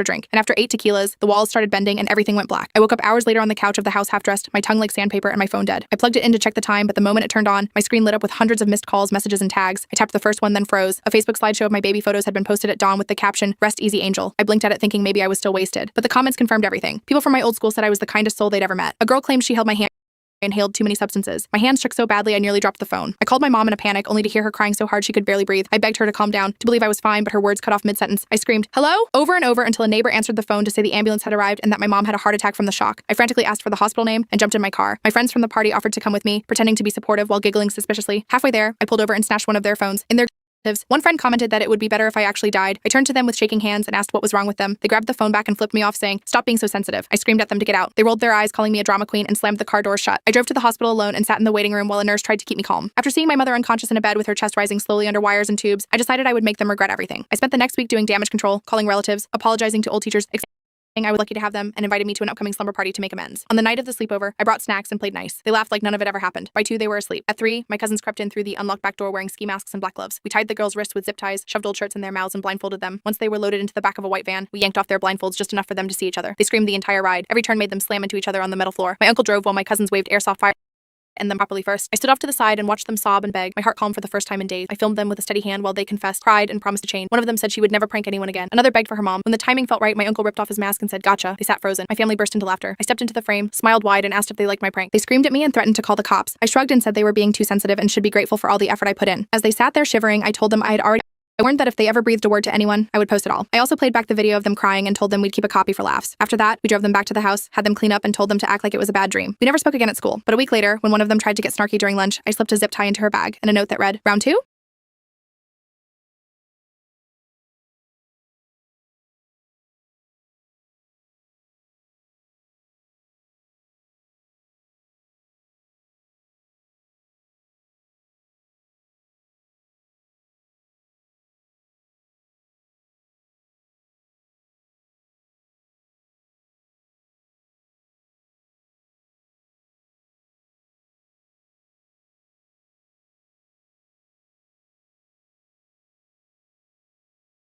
drink, and after 8 tequilas, the walls started bending and everything went black. I woke up hours later on the couch of the house half-dressed, my tongue like sandpaper and my phone dead. I plugged it in to check the time, but the moment it turned on, my screen lit up with hundreds of missed calls, messages, and tags. I tapped the first one, then froze. A Facebook slideshow of my baby photos had been posted at dawn with the caption, "Rest easy, Angel." I blinked at it thinking maybe I was still wasted, but the comments confirmed everything. People from my old school said I was the kindest soul they'd ever met. A girl claimed she held my hand and inhaled too many substances. My hands shook so badly I nearly dropped the phone. I called my mom in a panic, only to hear her crying so hard she could barely breathe. I begged her to calm down, to believe I was fine, but her words cut off mid-sentence. I screamed, "Hello?" over and over until a neighbor answered the phone to say the ambulance had arrived and that my mom had a heart attack from the shock. I frantically asked for the hospital name and jumped in my car. My friends from the party offered to come with me, pretending to be supportive while giggling suspiciously. Halfway there, I pulled over and snatched one of their phones. In their one friend commented that it would be better if I actually died. I turned to them with shaking hands and asked what was wrong with them. They grabbed the phone back and flipped me off, saying, "Stop being so sensitive." I screamed at them to get out. They rolled their eyes, calling me a drama queen, and slammed the car door shut. I drove to the hospital alone and sat in the waiting room while a nurse tried to keep me calm. After seeing my mother unconscious in a bed with her chest rising slowly under wires and tubes, I decided I would make them regret everything. I spent the next week doing damage control, calling relatives, apologizing to old teachers, I was lucky to have them, and invited me to an upcoming slumber party to make amends. On the night of the sleepover, I brought snacks and played nice. They laughed like none of it ever happened. By 2, they were asleep. At 3, my cousins crept in through the unlocked back door wearing ski masks and black gloves. We tied the girls' wrists with zip ties, shoved old shirts in their mouths, and blindfolded them. Once they were loaded into the back of a white van, we yanked off their blindfolds just enough for them to see each other. They screamed the entire ride. Every turn made them slam into each other on the metal floor. My uncle drove while my cousins waved airsoft fire and them properly first. I stood off to the side and watched them sob and beg, my heart calm for the first time in days. I filmed them with a steady hand while they confessed, cried, and promised to change. One of them said she would never prank anyone again. Another begged for her mom. When the timing felt right, my uncle ripped off his mask and said, "Gotcha." They sat frozen. My family burst into laughter. I stepped into the frame, smiled wide, and asked if they liked my prank. They screamed at me and threatened to call the cops. I shrugged and said they were being too sensitive and should be grateful for all the effort I put in. As they sat there shivering, I told them I warned that if they ever breathed a word to anyone, I would post it all. I also played back the video of them crying and told them we'd keep a copy for laughs. After that, we drove them back to the house, had them clean up, and told them to act like it was a bad dream. We never spoke again at school, but a week later, when one of them tried to get snarky during lunch, I slipped a zip tie into her bag and a note that read, "Round 2?"